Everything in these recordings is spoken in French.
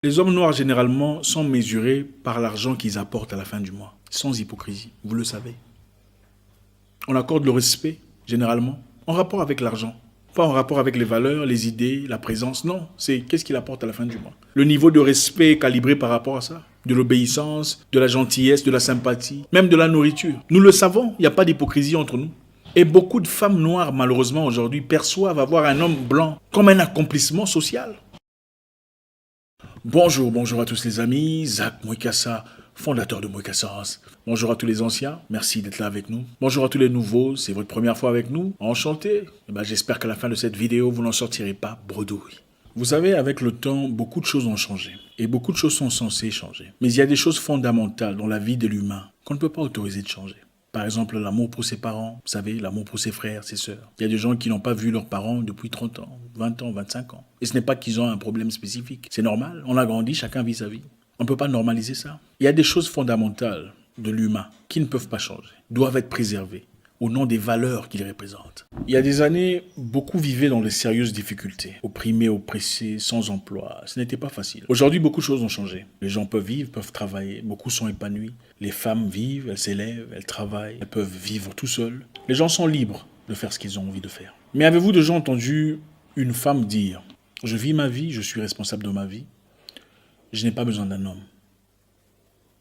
Les hommes noirs, généralement, sont mesurés par l'argent qu'ils apportent à la fin du mois, sans hypocrisie, vous le savez. On accorde le respect, généralement, en rapport avec l'argent. Pas en rapport avec les valeurs, les idées, la présence, non. C'est qu'est-ce qu'il apporte à la fin du mois. Le niveau de respect est calibré par rapport à ça. De l'obéissance, de la gentillesse, de la sympathie, même de la nourriture. Nous le savons, il n'y a pas d'hypocrisie entre nous. Et beaucoup de femmes noires, malheureusement, aujourd'hui, perçoivent avoir un homme blanc comme un accomplissement social. Bonjour à tous les amis, Zach Mwekassa, fondateur de Mwekassa. Bonjour à tous les anciens, merci d'être là avec nous. Bonjour à tous les nouveaux, c'est votre première fois avec nous, enchanté. J'espère qu'à la fin de cette vidéo, vous n'en sortirez pas bredouille. Vous savez, avec le temps, beaucoup de choses ont changé. Et beaucoup de choses sont censées changer. Mais il y a des choses fondamentales dans la vie de l'humain qu'on ne peut pas autoriser de changer. Par exemple, l'amour pour ses parents, vous savez, l'amour pour ses frères, ses sœurs. Il y a des gens qui n'ont pas vu leurs parents depuis 30 ans, 20 ans, 25 ans. Et ce n'est pas qu'ils ont un problème spécifique. C'est normal, on a grandi, chacun vit sa vie. On ne peut pas normaliser ça. Il y a des choses fondamentales de l'humain qui ne peuvent pas changer, doivent être préservées au nom des valeurs qu'ils représentent. Il y a des années, beaucoup vivaient dans de sérieuses difficultés. Opprimés, oppressés, sans emploi. Ce n'était pas facile. Aujourd'hui, beaucoup de choses ont changé. Les gens peuvent vivre, peuvent travailler. Beaucoup sont épanouis. Les femmes vivent, elles s'élèvent, elles travaillent. Elles peuvent vivre tout seules. Les gens sont libres de faire ce qu'ils ont envie de faire. Mais avez-vous déjà entendu une femme dire « Je vis ma vie, je suis responsable de ma vie. Je n'ai pas besoin d'un homme.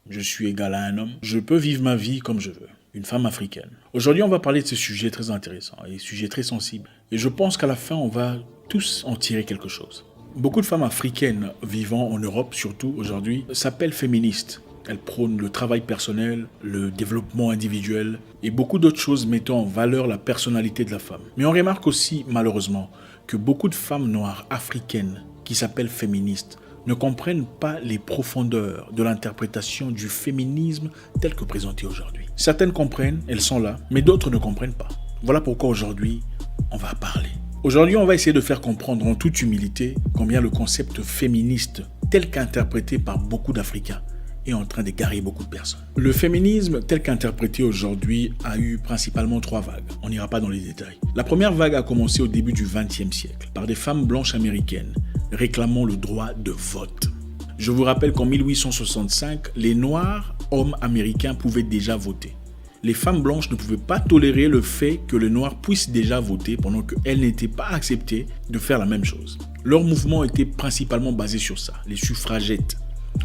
Je suis égal à un homme. Je peux vivre ma vie comme je veux. » Une femme africaine. Aujourd'hui, on va parler de ce sujet très intéressant et sujet très sensible. Et je pense qu'à la fin, on va tous en tirer quelque chose. Beaucoup de femmes africaines vivant en Europe, surtout aujourd'hui, s'appellent féministes. Elles prônent le travail personnel, le développement individuel et beaucoup d'autres choses mettant en valeur la personnalité de la femme. Mais on remarque aussi, malheureusement, que beaucoup de femmes noires africaines qui s'appellent féministes ne comprennent pas les profondeurs de l'interprétation du féminisme tel que présenté aujourd'hui. Certaines comprennent, elles sont là, mais d'autres ne comprennent pas. Voilà pourquoi aujourd'hui, on va parler. Aujourd'hui, on va essayer de faire comprendre en toute humilité combien le concept féministe, tel qu'interprété par beaucoup d'Africains, est en train d'égarer beaucoup de personnes. Le féminisme, tel qu'interprété aujourd'hui, a eu principalement 3 vagues. On n'ira pas dans les détails. La première vague a commencé au début du XXe siècle, par des femmes blanches américaines, réclamant le droit de vote. Je vous rappelle qu'en 1865, les Noirs, hommes américains, pouvaient déjà voter. Les femmes blanches ne pouvaient pas tolérer le fait que les Noirs puissent déjà voter pendant qu'elles n'étaient pas acceptées de faire la même chose. Leur mouvement était principalement basé sur ça, les suffragettes.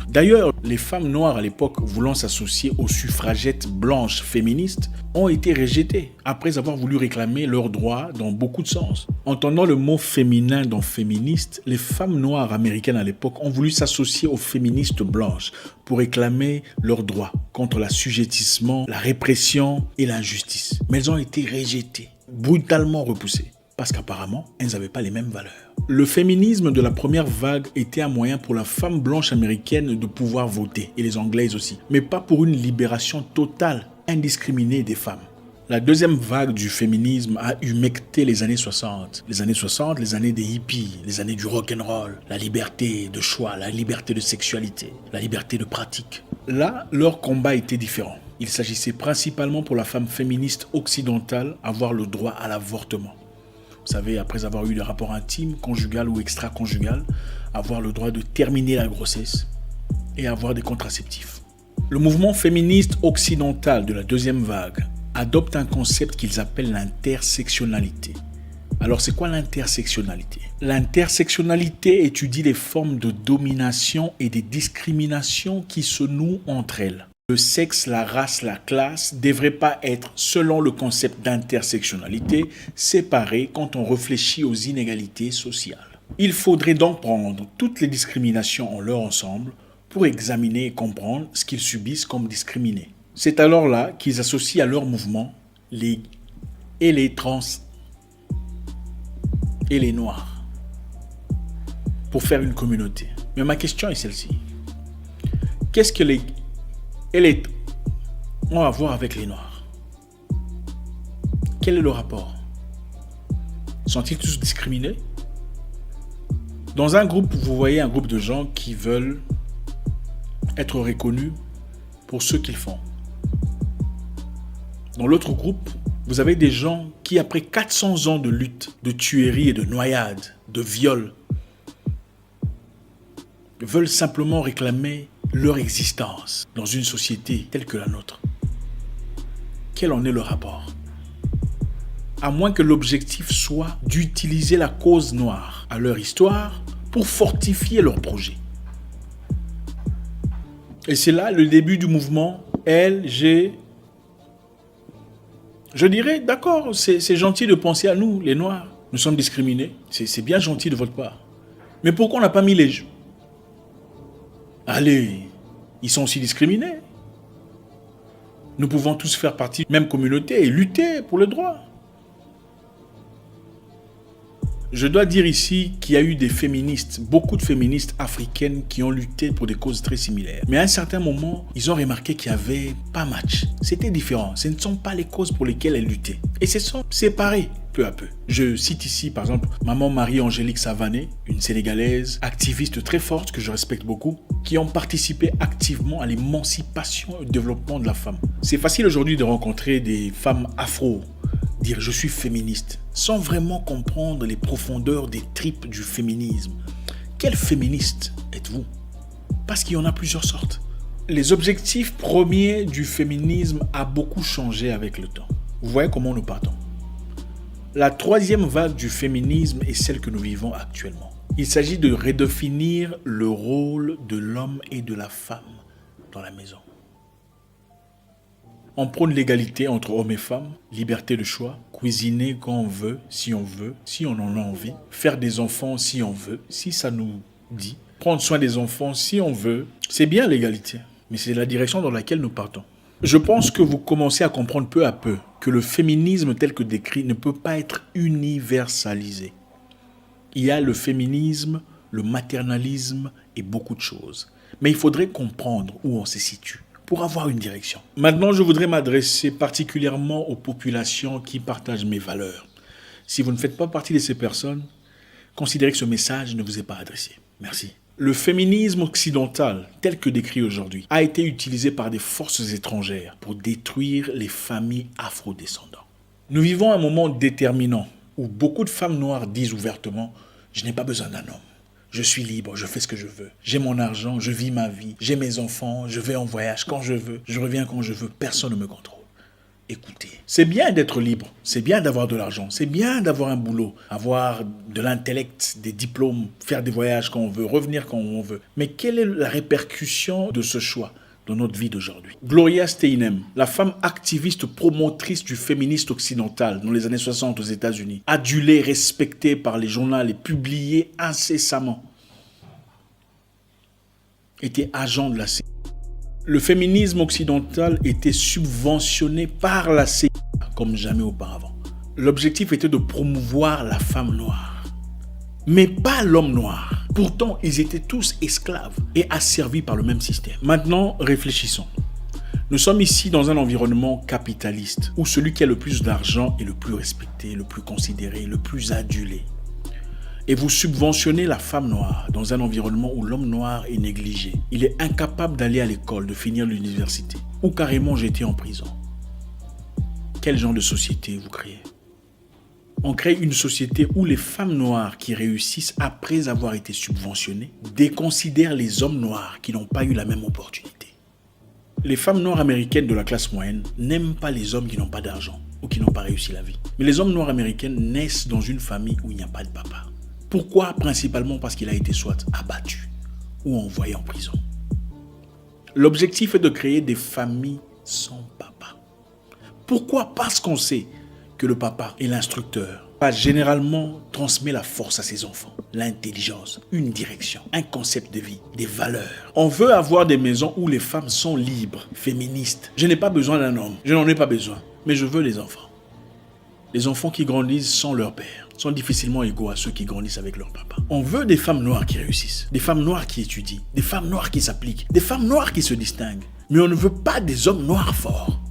D'ailleurs, les femmes noires à l'époque voulant s'associer aux suffragettes blanches féministes ont été rejetées après avoir voulu réclamer leurs droits dans beaucoup de sens. Entendant le mot féminin dans féministe, les femmes noires américaines à l'époque ont voulu s'associer aux féministes blanches pour réclamer leurs droits contre l'assujettissement, la répression et l'injustice. Mais elles ont été rejetées, brutalement repoussées, parce qu'apparemment, elles n'avaient pas les mêmes valeurs. Le féminisme de la première vague était un moyen pour la femme blanche américaine de pouvoir voter, et les anglaises aussi, mais pas pour une libération totale, indiscriminée des femmes. La deuxième vague du féminisme a humecté les années 60. Les années 60, les années des hippies, les années du rock'n'roll, la liberté de choix, la liberté de sexualité, la liberté de pratique. Là, leur combat était différent. Il s'agissait principalement pour la femme féministe occidentale avoir le droit à l'avortement. Vous savez, après avoir eu des rapports intimes, conjugal ou extra-conjugal, avoir le droit de terminer la grossesse et avoir des contraceptifs. Le mouvement féministe occidental de la deuxième vague adopte un concept qu'ils appellent l'intersectionnalité. Alors, c'est quoi l'intersectionnalité? L'intersectionnalité étudie les formes de domination et des discriminations qui se nouent entre elles. Le sexe, la race, la classe ne devraient pas être, selon le concept d'intersectionnalité, séparés quand on réfléchit aux inégalités sociales. Il faudrait donc prendre toutes les discriminations en leur ensemble pour examiner et comprendre ce qu'ils subissent comme discriminés. C'est alors là qu'ils associent à leur mouvement les trans et les noirs pour faire une communauté. Mais ma question est celle-ci. Qu'est-ce que les ont à voir avec les noirs? Quel est le rapport? Sont-ils tous discriminés? Dans un groupe, vous voyez un groupe de gens qui veulent être reconnus pour ce qu'ils font. Dans l'autre groupe, vous avez des gens qui, après 400 ans de lutte, de tuerie et de noyade, de viol, veulent simplement réclamer leur existence dans une société telle que la nôtre. Quel en est le rapport? À moins que l'objectif soit d'utiliser la cause noire à leur histoire pour fortifier leur projet. Et c'est là le début du mouvement LG. Je dirais, d'accord, c'est gentil de penser à nous, les Noirs. Nous sommes discriminés. C'est bien gentil de votre part. Mais pourquoi on n'a pas mis les... Allez, ils sont aussi discriminés. Nous pouvons tous faire partie de la même communauté et lutter pour le droit. Je dois dire ici qu'il y a eu des féministes, beaucoup de féministes africaines qui ont lutté pour des causes très similaires. Mais à un certain moment, ils ont remarqué qu'il n'y avait pas match. C'était différent. Ce ne sont pas les causes pour lesquelles elles luttaient. Et se sont séparées peu à peu. Je cite ici, par exemple, maman Marie-Angélique Savané, une Sénégalaise, activiste très forte que je respecte beaucoup, qui ont participé activement à l'émancipation et au développement de la femme. C'est facile aujourd'hui de rencontrer des femmes afro, dire je suis féministe, sans vraiment comprendre les profondeurs des tripes du féminisme. Quel féministe êtes-vous? Parce qu'il y en a plusieurs sortes. Les objectifs premiers du féminisme ont beaucoup changé avec le temps. Vous voyez comment nous partons. La troisième vague du féminisme est celle que nous vivons actuellement. Il s'agit de redéfinir le rôle de l'homme et de la femme dans la maison. On prône l'égalité entre hommes et femmes, liberté de choix, cuisiner quand on veut, si on en a envie, faire des enfants si on veut, si ça nous dit, prendre soin des enfants si on veut. C'est bien l'égalité, mais c'est la direction dans laquelle nous partons. Je pense que vous commencez à comprendre peu à peu que le féminisme tel que décrit ne peut pas être universalisé. Il y a le féminisme, le maternalisme et beaucoup de choses. Mais il faudrait comprendre où on se situe pour avoir une direction. Maintenant, je voudrais m'adresser particulièrement aux populations qui partagent mes valeurs. Si vous ne faites pas partie de ces personnes, considérez que ce message ne vous est pas adressé. Merci. Le féminisme occidental, tel que décrit aujourd'hui, a été utilisé par des forces étrangères pour détruire les familles afrodescendantes. Nous vivons un moment déterminant où beaucoup de femmes noires disent ouvertement « Je n'ai pas besoin d'un homme. Je suis libre, je fais ce que je veux. J'ai mon argent, je vis ma vie. J'ai mes enfants, je vais en voyage quand je veux. Je reviens quand je veux. Personne ne me contrôle. » Écoutez, c'est bien d'être libre, c'est bien d'avoir de l'argent, c'est bien d'avoir un boulot, avoir de l'intellect, des diplômes, faire des voyages quand on veut, revenir quand on veut. Mais quelle est la répercussion de ce choix dans notre vie d'aujourd'hui? Gloria Steinem, la femme activiste promotrice du féministe occidental dans les années 60 aux États-Unis, adulée, respectée par les journaux et publiée incessamment, était agent de la CIA. Le féminisme occidental était subventionné par la CIA comme jamais auparavant. L'objectif était de promouvoir la femme noire, mais pas l'homme noir. Pourtant, ils étaient tous esclaves et asservis par le même système. Maintenant, réfléchissons. Nous sommes ici dans un environnement capitaliste où celui qui a le plus d'argent est le plus respecté, le plus considéré, le plus adulé. Et vous subventionnez la femme noire dans un environnement où l'homme noir est négligé. Il est incapable d'aller à l'école, de finir l'université, ou carrément jeté en prison. Quel genre de société vous créez? On crée une société où les femmes noires qui réussissent après avoir été subventionnées déconsidèrent les hommes noirs qui n'ont pas eu la même opportunité. Les femmes noires américaines de la classe moyenne n'aiment pas les hommes qui n'ont pas d'argent ou qui n'ont pas réussi la vie. Mais les hommes noirs américains naissent dans une famille où il n'y a pas de papa. Pourquoi? Principalement parce qu'il a été soit abattu ou envoyé en prison. L'objectif est de créer des familles sans papa. Pourquoi? Parce qu'on sait que le papa est l'instructeur. Généralement, transmet la force à ses enfants, l'intelligence, une direction, un concept de vie, des valeurs. On veut avoir des maisons où les femmes sont libres, féministes. Je n'ai pas besoin d'un homme, je n'en ai pas besoin, mais je veux les enfants. Les enfants qui grandissent sans leur père sont difficilement égaux à ceux qui grandissent avec leur papa. On veut des femmes noires qui réussissent, des femmes noires qui étudient, des femmes noires qui s'appliquent, des femmes noires qui se distinguent. Mais on ne veut pas des hommes noirs forts.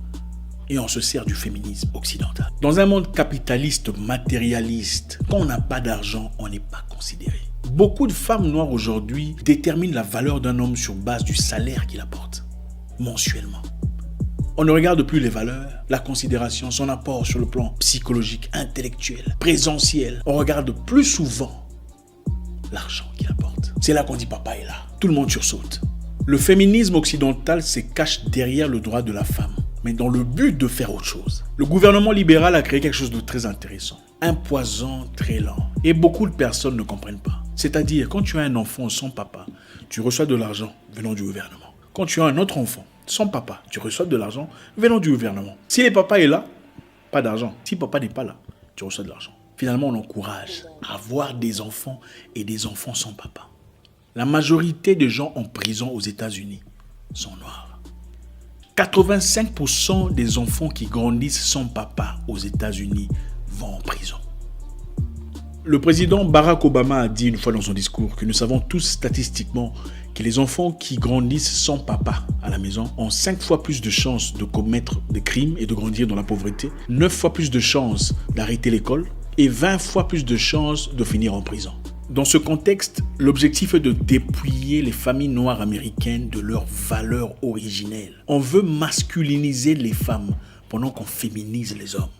Et on se sert du féminisme occidental. Dans un monde capitaliste, matérialiste, quand on n'a pas d'argent, on n'est pas considéré. Beaucoup de femmes noires aujourd'hui déterminent la valeur d'un homme sur base du salaire qu'il apporte, mensuellement. On ne regarde plus les valeurs, la considération, son apport sur le plan psychologique, intellectuel, présentiel. On regarde plus souvent l'argent qu'il apporte. c'est là qu'on dit papa est là. Tout le monde sursaute. Le féminisme occidental se cache derrière le droit de la femme, mais dans le but de faire autre chose. Le gouvernement libéral a créé quelque chose de très intéressant. Un poison très lent. Et beaucoup de personnes ne comprennent pas. C'est-à-dire, quand tu as un enfant sans papa, tu reçois de l'argent venant du gouvernement. Quand tu as un autre enfant sans papa, tu reçois de l'argent venant du gouvernement. Si le papa est là, pas d'argent. Si papa n'est pas là, tu reçois de l'argent. Finalement, on encourage à avoir des enfants et des enfants sans papa. La majorité des gens en prison aux États-Unis sont noirs. 85% des enfants qui grandissent sans papa aux États-Unis vont en prison. Le président Barack Obama a dit une fois dans son discours que nous savons tous statistiquement que les enfants qui grandissent sans papa à la maison ont 5 fois plus de chances de commettre des crimes et de grandir dans la pauvreté, 9 fois plus de chances d'arrêter l'école et 20 fois plus de chances de finir en prison. Dans ce contexte, l'objectif est de dépouiller les familles noires américaines de leurs valeurs originelles. On veut masculiniser les femmes pendant qu'on féminise les hommes.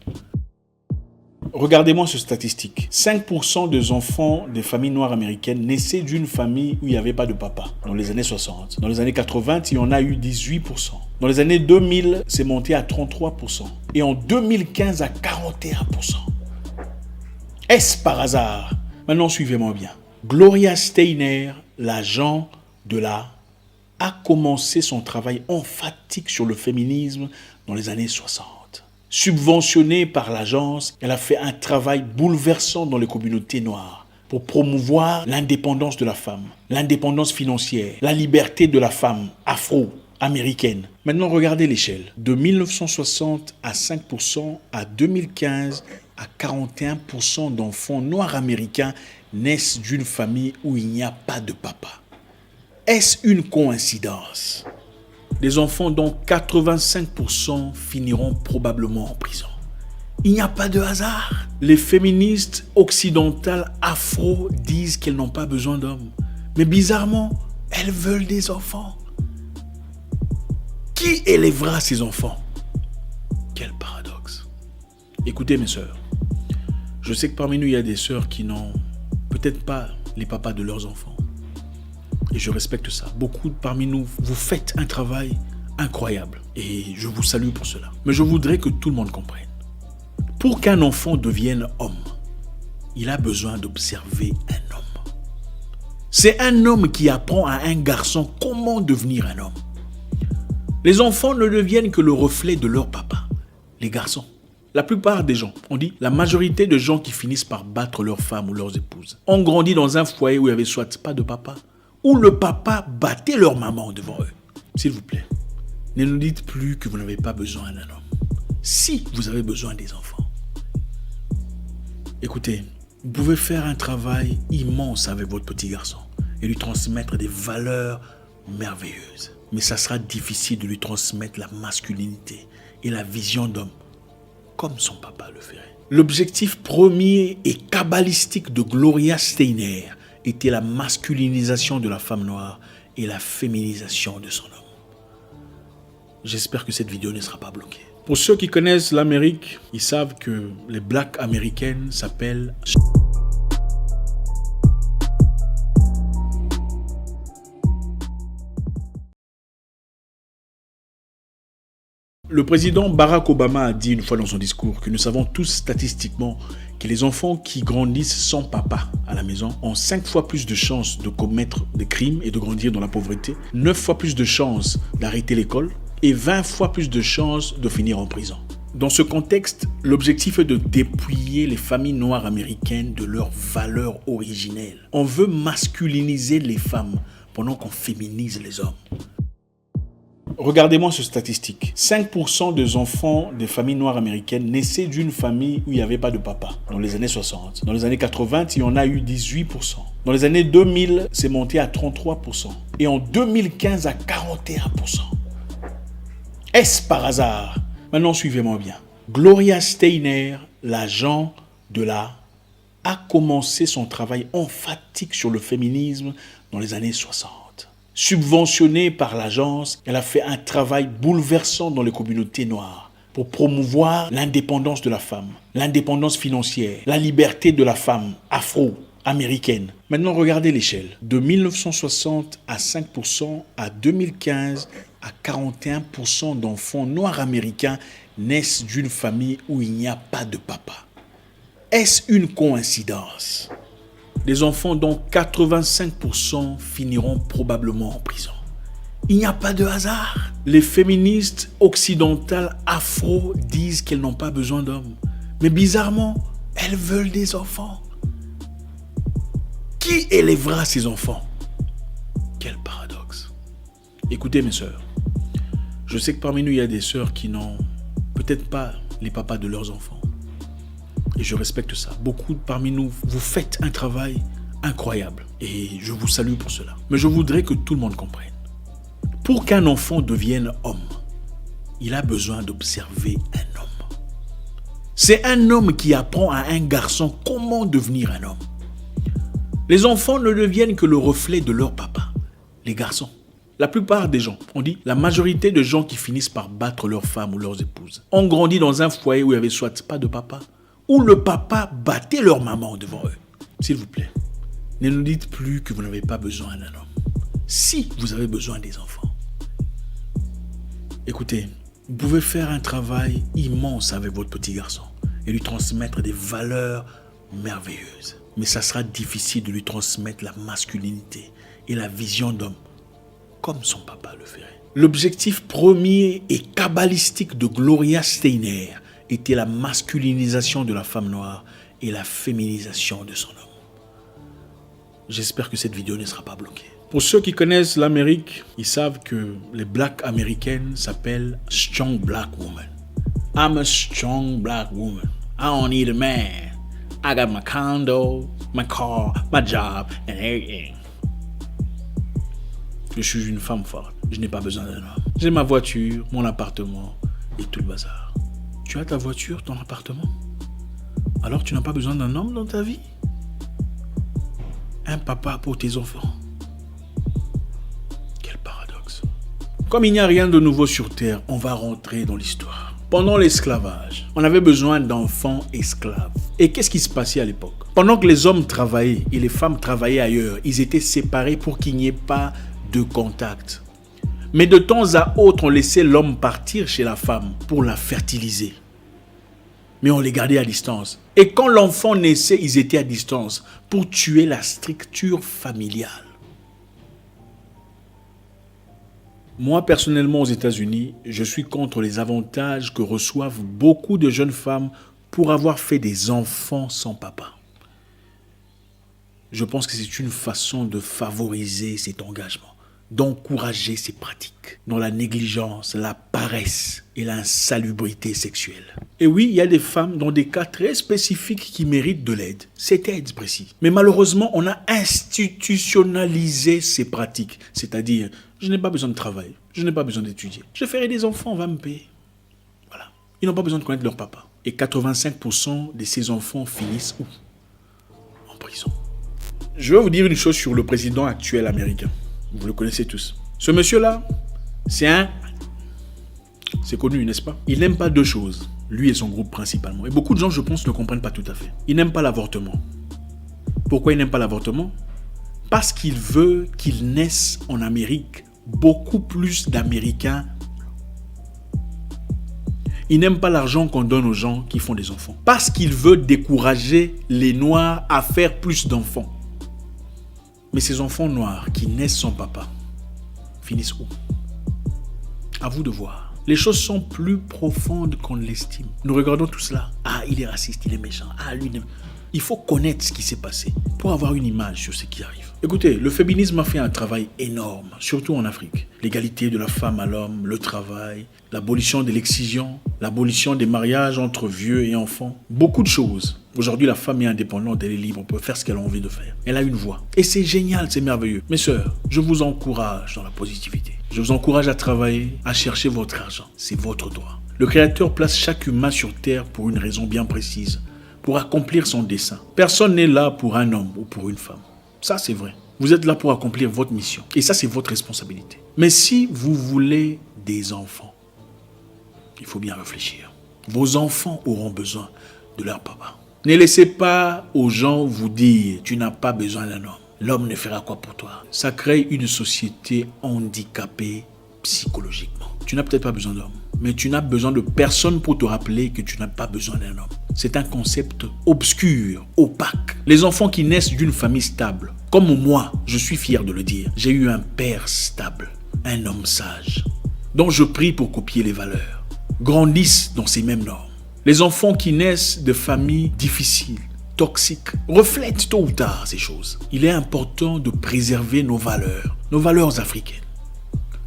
Regardez-moi cette statistique. 5% des enfants des familles noires américaines naissaient d'une famille où il n'y avait pas de papa dans les années 60. Dans les années 80, il y en a eu 18%. Dans les années 2000, c'est monté à 33%. Et en 2015, à 41%. Est-ce par hasard? Maintenant, suivez-moi bien. Gloria Steiner, l'agent de la, a commencé son travail emphatique sur le féminisme dans les années 60. Subventionnée par l'agence, elle a fait un travail bouleversant dans les communautés noires pour promouvoir l'indépendance de la femme, l'indépendance financière, la liberté de la femme afro-américaine. Maintenant, regardez l'échelle. De 1960 à 5%, à 2015, à 41% d'enfants noirs américains naissent d'une famille où il n'y a pas de papa. Est-ce une coïncidence? Les enfants dont 85% finiront probablement en prison. Il n'y a pas de hasard. Les féministes occidentales afro disent qu'elles n'ont pas besoin d'hommes. Mais bizarrement, elles veulent des enfants. Qui élèvera ces enfants? Quel paradoxe. Écoutez mes sœurs, je sais que parmi nous, il y a des sœurs qui n'ont peut-être pas les papas de leurs enfants. Et je respecte ça. Beaucoup parmi nous, vous faites un travail incroyable. Et je vous salue pour cela. Mais je voudrais que tout le monde comprenne. Pour qu'un enfant devienne homme, il a besoin d'observer un homme. C'est un homme qui apprend à un garçon comment devenir un homme. Les enfants ne deviennent que le reflet de leur papa, les garçons. La plupart des gens, on dit, la majorité de gens qui finissent par battre leurs femmes ou leurs épouses, ont grandi dans un foyer où il n'y avait soit pas de papa, ou le papa battait leur maman devant eux. S'il vous plaît, ne nous dites plus que vous n'avez pas besoin d'un homme. Si vous avez besoin des enfants. Écoutez, vous pouvez faire un travail immense avec votre petit garçon et lui transmettre des valeurs merveilleuses. Mais ça sera difficile de lui transmettre la masculinité et la vision d'homme comme son papa le ferait. L'objectif premier et kabbalistique de Gloria Steiner était la masculinisation de la femme noire et la féminisation de son homme. J'espère que cette vidéo ne sera pas bloquée. Pour ceux qui connaissent l'Amérique, ils savent que les blacks américaines s'appellent... Le président Barack Obama a dit une fois dans son discours que nous savons tous statistiquement que les enfants qui grandissent sans papa à la maison ont 5 fois plus de chances de commettre des crimes et de grandir dans la pauvreté, 9 fois plus de chances d'arrêter l'école et 20 fois plus de chances de finir en prison. Dans ce contexte, l'objectif est de dépouiller les familles noires américaines de leurs valeurs originelles. On veut masculiniser les femmes pendant qu'on féminise les hommes. Regardez-moi cette statistique. 5% des enfants des familles noires américaines naissaient d'une famille où il n'y avait pas de papa dans les années 60. Dans les années 80, il y en a eu 18%. Dans les années 2000, c'est monté à 33%. Et en 2015, à 41%. Est-ce par hasard? Maintenant, suivez-moi bien. Gloria Steiner, l'agent de la, a commencé son travail emphatique sur le féminisme dans les années 60. Subventionnée par l'agence, elle a fait un travail bouleversant dans les communautés noires pour promouvoir l'indépendance de la femme, l'indépendance financière, la liberté de la femme afro américaine. Maintenant, regardez l'échelle. De 1960 à 5%, à 2015, à 41% d'enfants noirs américains naissent d'une famille où il n'y a pas de papa. Est-ce une coïncidence? Des enfants dont 85% finiront probablement en prison. Il n'y a pas de hasard. Les féministes occidentales afro disent qu'elles n'ont pas besoin d'hommes. Mais bizarrement, elles veulent des enfants. Qui élèvera ces enfants? Quel paradoxe. Écoutez mes sœurs, je sais que parmi nous, il y a des sœurs qui n'ont peut-être pas les papas de leurs enfants. Et je respecte ça. Beaucoup parmi nous, vous faites un travail incroyable. Et je vous salue pour cela. Mais je voudrais que tout le monde comprenne. Pour qu'un enfant devienne homme, il a besoin d'observer un homme. C'est un homme qui apprend à un garçon comment devenir un homme. Les enfants ne deviennent que le reflet de leur papa, les garçons. La plupart des gens, on dit, la majorité de gens qui finissent par battre leurs femmes ou leurs épouses, ont grandi dans un foyer où il n'y avait soit pas de papa, ou le papa battait leur maman devant eux. S'il vous plaît, ne nous dites plus que vous n'avez pas besoin d'un homme. Si vous avez besoin des enfants. Écoutez, vous pouvez faire un travail immense avec votre petit garçon et lui transmettre des valeurs merveilleuses. Mais ça sera difficile de lui transmettre la masculinité et la vision d'homme comme son papa le ferait. L'objectif premier et kabbalistique de Gloria Steiner était la masculinisation de la femme noire et la féminisation de son homme. J'espère que cette vidéo ne sera pas bloquée. Pour ceux qui connaissent l'Amérique, ils savent que les blacks américaines s'appellent Strong Black Woman. I'm a strong black woman. I don't need a man. I got my condo, my car, my job and everything. Je suis une femme forte. Je n'ai pas besoin d'un homme. J'ai ma voiture, mon appartement et tout le bazar. Tu as ta voiture, ton appartement? Alors tu n'as pas besoin d'un homme dans ta vie? Un papa pour tes enfants. Quel paradoxe. Comme il n'y a rien de nouveau sur Terre, on va rentrer dans l'histoire. Pendant l'esclavage, on avait besoin d'enfants esclaves. Et qu'est-ce qui se passait à l'époque? Pendant que les hommes travaillaient et les femmes travaillaient ailleurs, ils étaient séparés pour qu'il n'y ait pas de contact. Mais de temps à autre, on laissait l'homme partir chez la femme pour la fertiliser. Mais on les gardait à distance. Et quand l'enfant naissait, ils étaient à distance pour tuer la structure familiale. Moi, personnellement, aux États-Unis, je suis contre les avantages que reçoivent beaucoup de jeunes femmes pour avoir fait des enfants sans papa. Je pense que c'est une façon de favoriser cet engagement, d'encourager ces pratiques, dans la négligence, la paresse et l'insalubrité sexuelle. Et oui, il y a des femmes dans des cas très spécifiques qui méritent de l'aide. Cette aide précise. Mais malheureusement, on a institutionnalisé ces pratiques. C'est-à-dire, je n'ai pas besoin de travail, je n'ai pas besoin d'étudier. Je ferai des enfants, on va me payer. Voilà. Ils n'ont pas besoin de connaître leur papa. Et 85% de ces enfants finissent où? En prison. Je vais vous dire une chose sur le président actuel américain. Vous le connaissez tous. Ce monsieur-là, c'est connu, n'est-ce pas? Il n'aime pas deux choses, lui et son groupe principalement. Et beaucoup de gens, je pense, ne comprennent pas tout à fait. Il n'aime pas l'avortement. Pourquoi il n'aime pas l'avortement? Parce qu'il veut qu'il naisse en Amérique beaucoup plus d'Américains. Il n'aime pas l'argent qu'on donne aux gens qui font des enfants. Parce qu'il veut décourager les Noirs à faire plus d'enfants. Mais ces enfants noirs qui naissent sans papa finissent où? À vous de voir. Les choses sont plus profondes qu'on ne l'estime. Nous regardons tout cela. Ah, il est raciste, il est méchant. Ah, lui... Il faut connaître ce qui s'est passé pour avoir une image sur ce qui arrive. Écoutez, le féminisme a fait un travail énorme, surtout en Afrique. L'égalité de la femme à l'homme, le travail, l'abolition de l'excision, l'abolition des mariages entre vieux et enfants. Beaucoup de choses. Aujourd'hui, la femme est indépendante, elle est libre, on peut faire ce qu'elle a envie de faire. Elle a une voix. Et c'est génial, c'est merveilleux. Mes sœurs, je vous encourage dans la positivité. Je vous encourage à travailler, à chercher votre argent. C'est votre droit. Le Créateur place chaque humain sur terre pour une raison bien précise, pour accomplir son dessein. Personne n'est là pour un homme ou pour une femme. Ça, c'est vrai. Vous êtes là pour accomplir votre mission. Et ça, c'est votre responsabilité. Mais si vous voulez des enfants, il faut bien réfléchir. Vos enfants auront besoin de leur papa. Ne laissez pas aux gens vous dire « tu n'as pas besoin d'un homme ». L'homme ne fera quoi pour toi? Ça crée une société handicapée psychologiquement. Tu n'as peut-être pas besoin d'homme, mais tu n'as besoin de personne pour te rappeler que tu n'as pas besoin d'un homme. C'est un concept obscur, opaque. Les enfants qui naissent d'une famille stable, comme moi, je suis fier de le dire, j'ai eu un père stable, un homme sage, dont je prie pour copier les valeurs, grandissent dans ces mêmes normes. Les enfants qui naissent de familles difficiles, toxiques, reflètent tôt ou tard ces choses. Il est important de préserver nos valeurs africaines.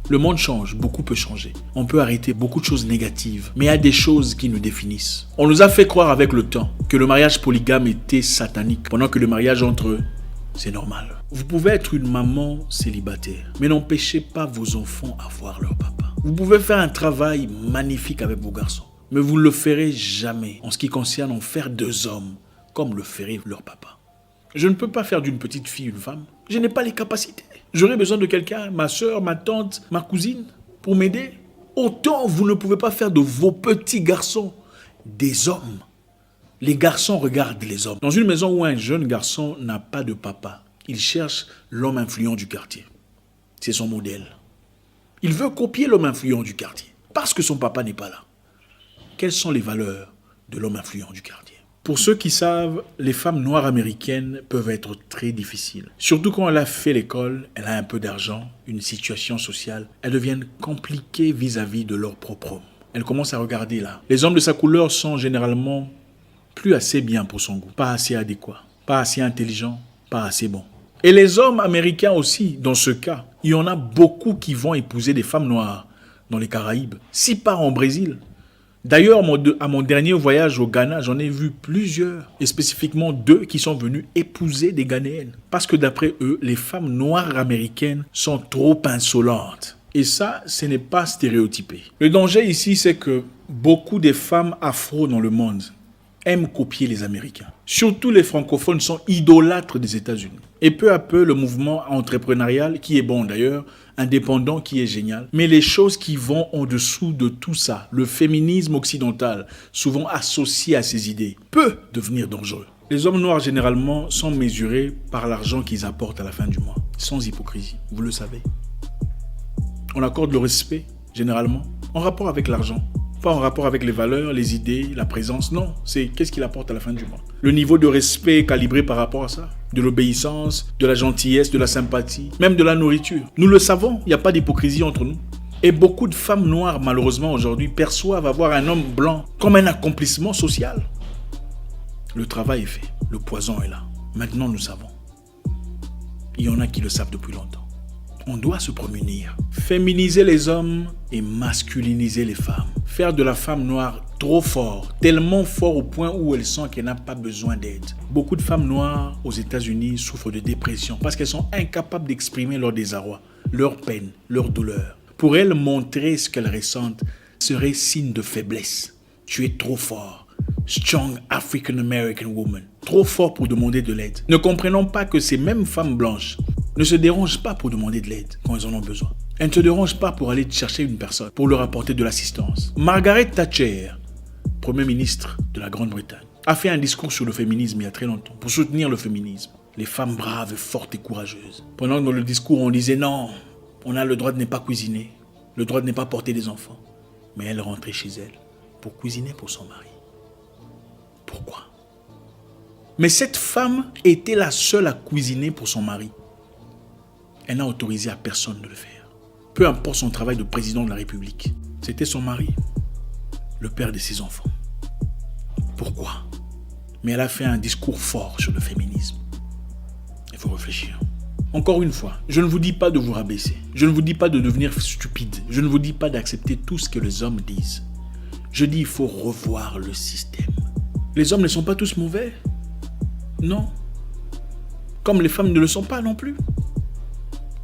Le monde change, beaucoup peut changer. On peut arrêter beaucoup de choses négatives, mais il y a des choses qui nous définissent. On nous a fait croire avec le temps que le mariage polygame était satanique, pendant que le mariage entre eux, c'est normal. Vous pouvez être une maman célibataire, mais n'empêchez pas vos enfants à voir leur papa. Vous pouvez faire un travail magnifique avec vos garçons, mais vous ne le ferez jamais en ce qui concerne en faire deux hommes, comme le ferait leur papa. Je ne peux pas faire d'une petite fille une femme. Je n'ai pas les capacités. J'aurais besoin de quelqu'un, ma soeur, ma tante, ma cousine, pour m'aider. Autant vous ne pouvez pas faire de vos petits garçons des hommes. Les garçons regardent les hommes. Dans une maison où un jeune garçon n'a pas de papa, il cherche l'homme influent du quartier. C'est son modèle. Il veut copier l'homme influent du quartier, parce que son papa n'est pas là. Quelles sont les valeurs de l'homme influent du quartier? Pour ceux qui savent, les femmes noires américaines peuvent être très difficiles. Surtout quand elle a fait l'école, elle a un peu d'argent, une situation sociale. Elles deviennent compliquées vis-à-vis de leur propre homme. Elle commence à regarder là. Les hommes de sa couleur sont généralement plus assez bien pour son goût. Pas assez adéquats, pas assez intelligents, pas assez bons. Et les hommes américains aussi, dans ce cas, il y en a beaucoup qui vont épouser des femmes noires dans les Caraïbes, si pas en Brésil. D'ailleurs, à mon dernier voyage au Ghana, j'en ai vu plusieurs, et spécifiquement 2 qui sont venus épouser des Ghanéennes. Parce que d'après eux, les femmes noires américaines sont trop insolentes. Et ça, ce n'est pas stéréotypé. Le danger ici, c'est que beaucoup des femmes afro dans le monde aiment copier les Américains. Surtout les francophones sont idolâtres des États-Unis. Et peu à peu, le mouvement entrepreneurial, qui est bon d'ailleurs, indépendant, qui est génial, mais les choses qui vont en dessous de tout ça, le féminisme occidental, souvent associé à ces idées, peut devenir dangereux. Les hommes noirs, généralement, sont mesurés par l'argent qu'ils apportent à la fin du mois, sans hypocrisie, vous le savez. On accorde le respect, généralement, en rapport avec l'argent. Pas en rapport avec les valeurs, les idées, la présence, non. C'est qu'est-ce qu'il apporte à la fin du mois. Le niveau de respect est calibré par rapport à ça. De l'obéissance, de la gentillesse, de la sympathie, même de la nourriture. Nous le savons, il n'y a pas d'hypocrisie entre nous. Et beaucoup de femmes noires, malheureusement, aujourd'hui, perçoivent avoir un homme blanc comme un accomplissement social. Le travail est fait, le poison est là. Maintenant, nous savons. Il y en a qui le savent depuis longtemps. On doit se prémunir. Féminiser les hommes et masculiniser les femmes. Faire de la femme noire trop fort, tellement fort au point où elle sent qu'elle n'a pas besoin d'aide. Beaucoup de femmes noires aux États-Unis souffrent de dépression parce qu'elles sont incapables d'exprimer leur désarroi, leur peine, leur douleur. Pour elles, montrer ce qu'elles ressentent serait signe de faiblesse. Tu es trop fort. Strong African American woman. Trop fort pour demander de l'aide. Ne comprenons pas que ces mêmes femmes blanches ne se dérangent pas pour demander de l'aide quand elles en ont besoin. Elles ne se dérangent pas pour aller chercher une personne, pour leur apporter de l'assistance. Margaret Thatcher, Premier ministre de la Grande-Bretagne, a fait un discours sur le féminisme il y a très longtemps, pour soutenir le féminisme. Les femmes braves, fortes et courageuses. Pendant que dans le discours, on disait non, on a le droit de ne pas cuisiner, le droit de ne pas porter des enfants. Mais elle rentrait chez elle pour cuisiner pour son mari. Pourquoi? Mais cette femme était la seule à cuisiner pour son mari. Elle n'a autorisé à personne de le faire. Peu importe son travail de président de la République. C'était son mari, le père de ses enfants. Pourquoi? Mais elle a fait un discours fort sur le féminisme. Il faut réfléchir. Encore une fois, je ne vous dis pas de vous rabaisser. Je ne vous dis pas de devenir stupide. Je ne vous dis pas d'accepter tout ce que les hommes disent. Je dis qu'il faut revoir le système. Les hommes ne sont pas tous mauvais. Non. Comme les femmes ne le sont pas non plus.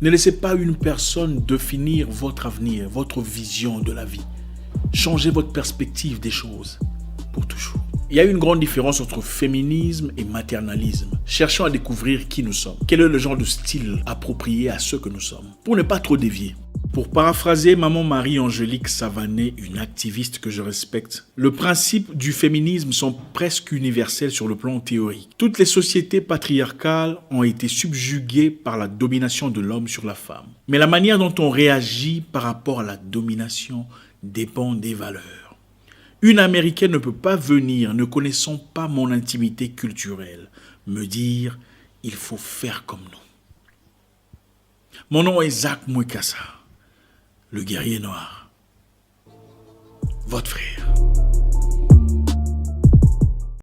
Ne laissez pas une personne définir votre avenir, votre vision de la vie. Changez votre perspective des choses pour toujours. Il y a une grande différence entre féminisme et maternalisme. Cherchons à découvrir qui nous sommes. Quel est le genre de style approprié à ce que nous sommes, pour ne pas trop dévier. Pour paraphraser maman Marie-Angélique Savané, une activiste que je respecte, le principe du féminisme sont presque universels sur le plan théorique. Toutes les sociétés patriarcales ont été subjuguées par la domination de l'homme sur la femme. Mais la manière dont on réagit par rapport à la domination dépend des valeurs. Une Américaine ne peut pas venir, ne connaissant pas mon intimité culturelle, me dire « il faut faire comme nous ». Mon nom est Zach Mouekassa, le guerrier noir, votre frère.